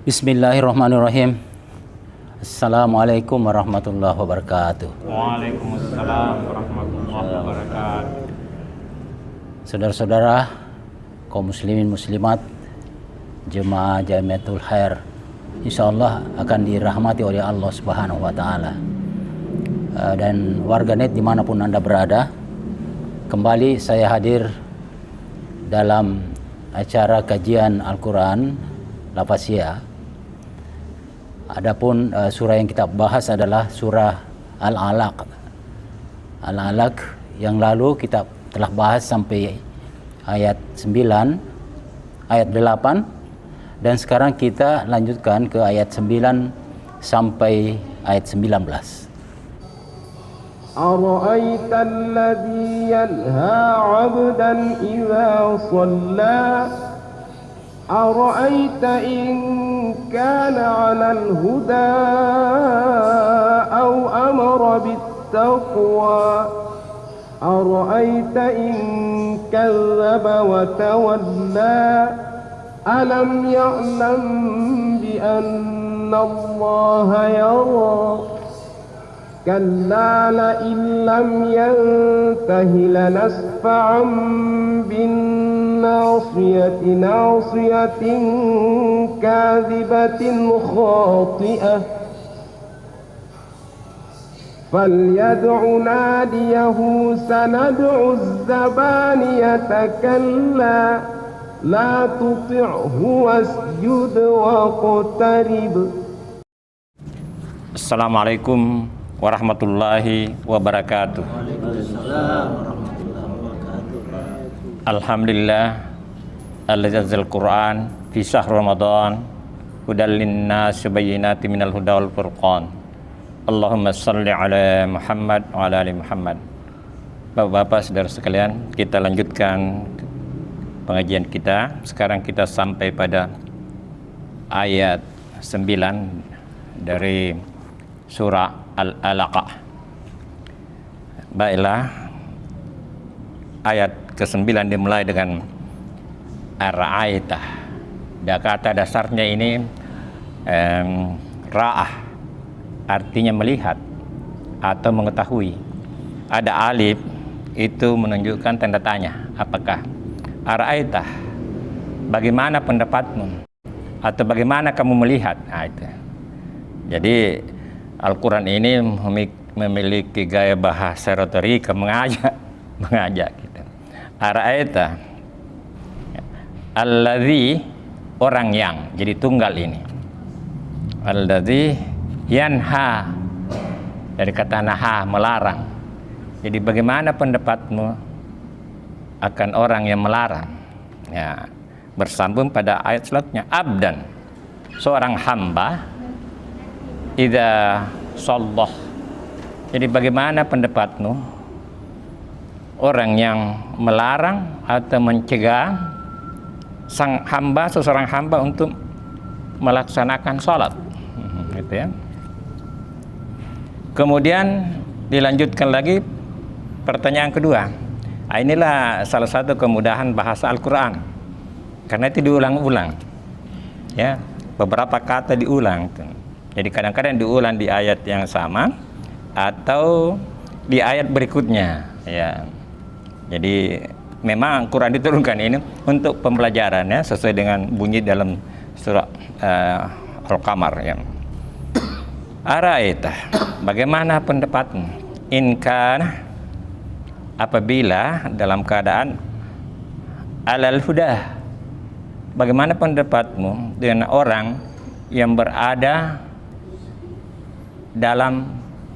Bismillahirrahmanirrahim. Assalamualaikum warahmatullahi wabarakatuh. Waalaikumsalam warahmatullahi wabarakatuh. Saudara-saudara kaum muslimin muslimat, jemaah Jamiatul Khair, insyaallah akan dirahmati oleh Allah Subhanahu wa taala. Dan warganet dimanapun Anda berada, kembali saya hadir dalam acara kajian Al-Quran Lafaziyah. Adapun surah yang kita bahas adalah surah Al-Alaq. Al-Alaq yang lalu kita telah bahas sampai ayat 9, ayat 8, dan sekarang kita lanjutkan ke ayat 9 sampai ayat 19. أرأيت الذي ينهى عبدا إذا صلى أرأيت إن كان على الهدى أو أمر بالتقوى أرأيت إن كذب وتولى ألم يعلم بأن الله يرى كلا لئن لم ينته لنسفعا بالناصية ناصية كاذبة خاطئة فليدع ناديه سندع الزبانية كلا لا تطعه واسجد واقترب. Assalamualaikum warahmatullahi wabarakatuh. Alhamdulillah alladzi anzal Qur'an fi syahr Ramadan hudal linnas bayyinatin minal huda wal furqan. Allahumma shalli ala Muhammad wa ala ali Muhammad. Bapak-bapak, saudara sekalian, kita lanjutkan pengajian kita. Sekarang kita sampai pada ayat 9 dari surah Al-Alaq. Baiklah, ayat ke-9 dimulai dengan ar-ra'aitah. Kata dasarnya ini ra'ah, artinya melihat atau mengetahui. Ada alif, itu menunjukkan tanda tanya. Apakah? Ar-ra'aitah, bagaimana pendapatmu? Atau bagaimana kamu melihat? Nah, itu. Jadi Al-Quran ini memiliki gaya bahasa retorika, mengajak gitu. Ara'aita, alladzi, orang yang, jadi tunggal ini. Alladzi yanha, dari kata naha, melarang. Jadi bagaimana pendapatmu akan orang yang melarang? Ya, bersambung pada ayat selanjutnya, abdan, seorang hamba, idza shallah. Jadi bagaimana pendapatmu orang yang melarang atau mencegah sang hamba, seseorang hamba untuk melaksanakan sholat, gitu ya. Kemudian dilanjutkan lagi pertanyaan kedua. Nah, inilah salah satu kemudahan bahasa Al-Quran, karena itu diulang-ulang, ya, beberapa kata diulang. Jadi kadang-kadang diulang di ayat yang sama atau di ayat berikutnya, ya. Jadi memang Quran diturunkan ini untuk pembelajaran, ya, sesuai dengan bunyi dalam surah Al-Qamar, ya. Araita, bagaimana pendapatmu? Inkan, apabila dalam keadaan alal huda, bagaimana pendapatmu dengan orang yang berada dalam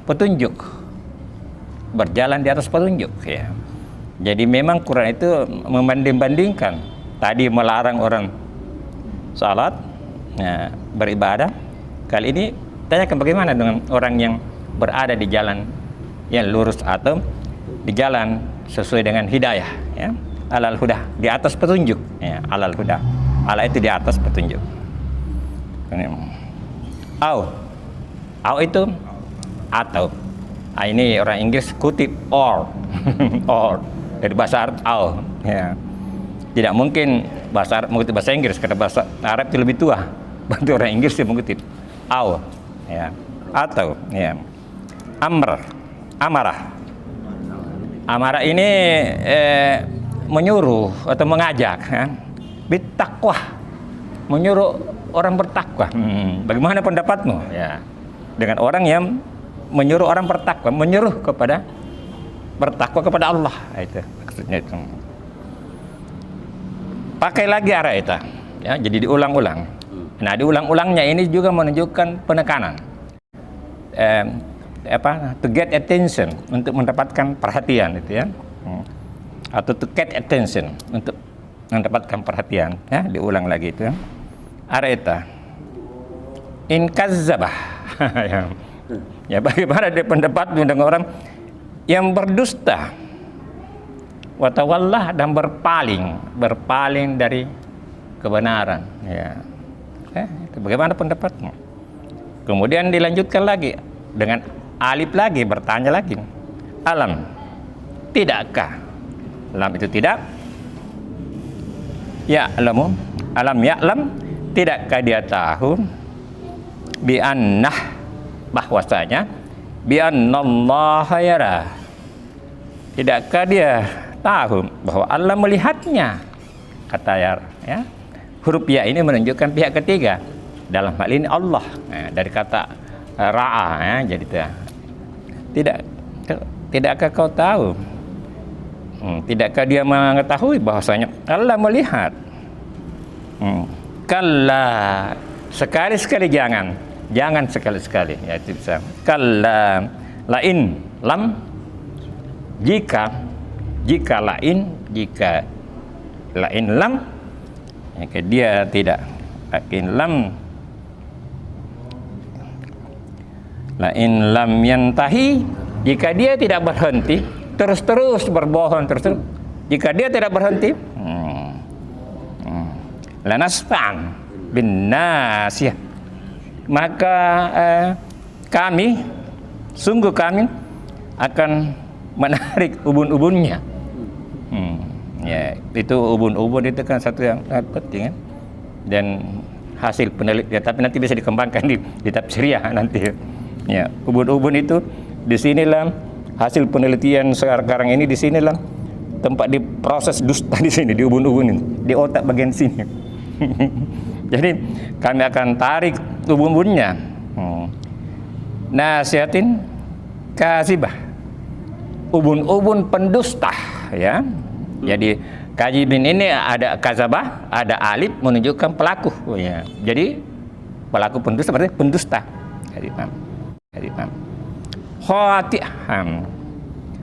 petunjuk, berjalan di atas petunjuk, ya. Jadi memang Quran itu membanding-bandingkan. Tadi melarang orang salat, ya, beribadah. Kali ini tanyakan bagaimana dengan orang yang berada di jalan yang lurus atau di jalan sesuai dengan hidayah, ya. Alal huda, di atas petunjuk, ya. Alal huda, ala itu di atas petunjuk. Au itu atau. Nah, ini orang Inggris kutip or. Or dari bahasa Arab au, ya. Tidak mungkin bahasa Arab mengutip bahasa Inggris, karena bahasa Arab itu lebih tua. Bantu orang Inggris yang mengutip. Au, ya. Atau, ya. Amarah. Amarah ini menyuruh atau mengajak, ya. Bittaqwa, menyuruh orang bertakwa. Bagaimana pendapatmu? Ya. Dengan orang yang menyuruh orang bertakwa, menyuruh kepada bertakwa kepada Allah. Itu maksudnya itu. Pakai lagi arah itu, ya, jadi diulang-ulang. Nah, diulang-ulangnya ini juga menunjukkan penekanan. To get attention, untuk mendapatkan perhatian itu, ya. Atau to get attention, untuk mendapatkan perhatian, ya, diulang lagi itu. Arah itu. In kazzabah. Ya, bagaimana dia pendapat dengan orang yang berdusta, watawallah, dan berpaling dari kebenaran, ya. Itu bagaimana pendapatmu? Kemudian dilanjutkan lagi dengan alif lagi, bertanya lagi, alam, tidakkah? Lam itu tidak, ya'lamu, alam ya'lam, tidakkah dia tahu, bi annah, bahwasanya, bi annallaha yara, tidakkah dia tahu bahwa Allah melihatnya? Kata ya, huruf ya ini menunjukkan pihak ketiga, dalam hal ini Allah, dari kata ra'a, ya, jadi tidakkah kau tahu, tidakkah dia mengetahui bahwasanya Allah melihat? Kalla, sekali-sekali jangan sekali-sekali, ya, itu bisa. Kalla, lain, lam, jika lain lam, ya, dia tidak, lain lam yantahi, jika dia tidak berhenti, terus berbohong terus, jika dia tidak berhenti, lanasfa'an bin nasiyah, maka sungguh kami akan menarik ubun-ubunnya. Ya, itu ubun-ubun itu kan satu yang sangat penting, kan? Dan hasil penelitian, tapi nanti bisa dikembangkan di tafsiriyah nanti. Ya, ubun-ubun itu di sinilah hasil penelitian sekarang ini, di sinilah tempat diproses dusta, di sini, di ubun-ubun ini, di otak bagian sini. Jadi kami akan tarik ubun-ubunnya. Nasihatin kasibah, ubun-ubun pendusta, ya. Jadi kajibin ini ada kazabah, ada alif menunjukkan pelaku, ya. Jadi pelaku pendusta berarti pendusta. Jadi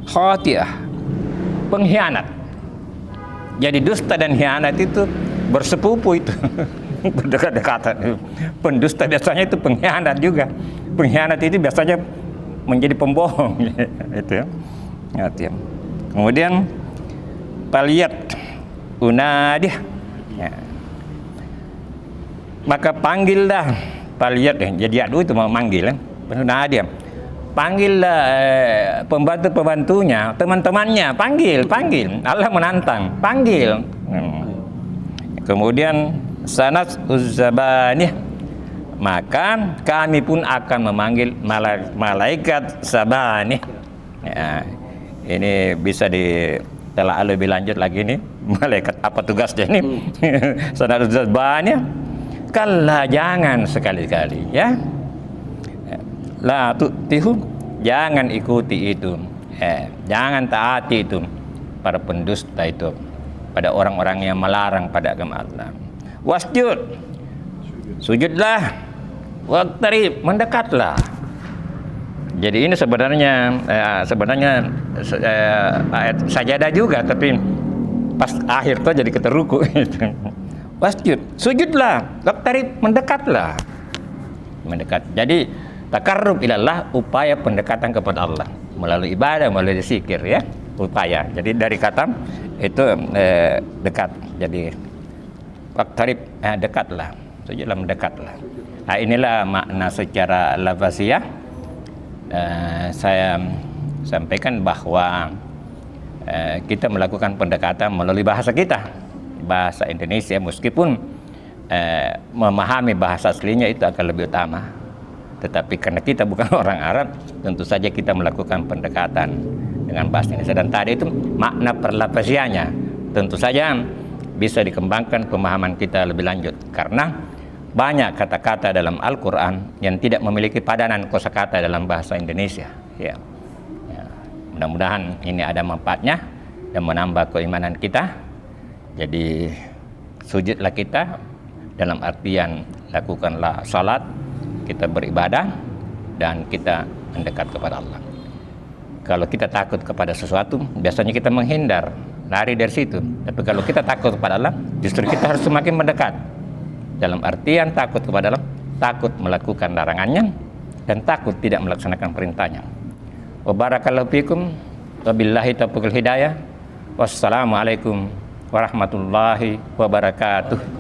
khati'ah, pengkhianat. Jadi dusta dan khianat itu bersepupu itu. Berdekat-dekatan. Pendusta biasanya itu pengkhianat juga. Pengkhianat itu biasanya menjadi pembohong. Itu, ya. Kemudian paliyat unadih, ya. Maka panggillah, paliyat, jadi adu itu memanggil, unadih, panggillah pembantu-pembantunya, teman-temannya, panggil. Allah menantang, panggil. Kemudian sanat uzzabanih, maka kami pun akan memanggil malaikat sabanih. Ya, ini bisa telah lebih lanjut lagi nih, malaikat apa tugasnya ini? Sanat uzzabanih, kalla, jangan sekali-kali, ya. La tu'tihu, jangan ikuti itu, jangan taati itu, para pendusta itu, pada orang-orang yang melarang pada agama Allah. Wasjud, sujudlah, waqtarib, mendekatlah. Jadi ini sebenarnya ayat sajadah juga, tapi pas akhir tuh jadi keteruku. Wasjud, sujudlah, waqtarib, mendekatlah. Mendekat. Jadi takarrub ilallah, upaya pendekatan kepada Allah melalui ibadah, melalui zikir, ya, upaya. Jadi dari kata itu dekat. Jadi waqtarib, dekatlah, sujudlah, mendekatlah. Nah, inilah makna secara lafaziyah. Saya sampaikan bahwa kita melakukan pendekatan melalui bahasa kita, bahasa Indonesia, meskipun memahami bahasa aslinya itu akan lebih utama. Tetapi karena kita bukan orang Arab, tentu saja kita melakukan pendekatan dengan bahasa Indonesia. Dan tadi itu makna perlapasiannya tentu saja bisa dikembangkan pemahaman kita lebih lanjut, karena banyak kata-kata dalam Al-Quran yang tidak memiliki padanan kosakata dalam bahasa Indonesia. Ya. Mudah-mudahan ini ada manfaatnya dan menambah keimanan kita. Jadi sujudlah kita dalam artian lakukanlah salat, kita beribadah dan kita mendekat kepada Allah. Kalau kita takut kepada sesuatu, biasanya kita menghindar, lari dari situ. Tapi kalau kita takut kepada Allah, justru kita harus semakin mendekat. Dalam artian takut kepada Allah, takut melakukan larangannya dan takut tidak melaksanakan perintahnya. Wa barakallahu fikum, wabillahi taufiqul hidayah. Wassalamualaikum warahmatullahi wabarakatuh.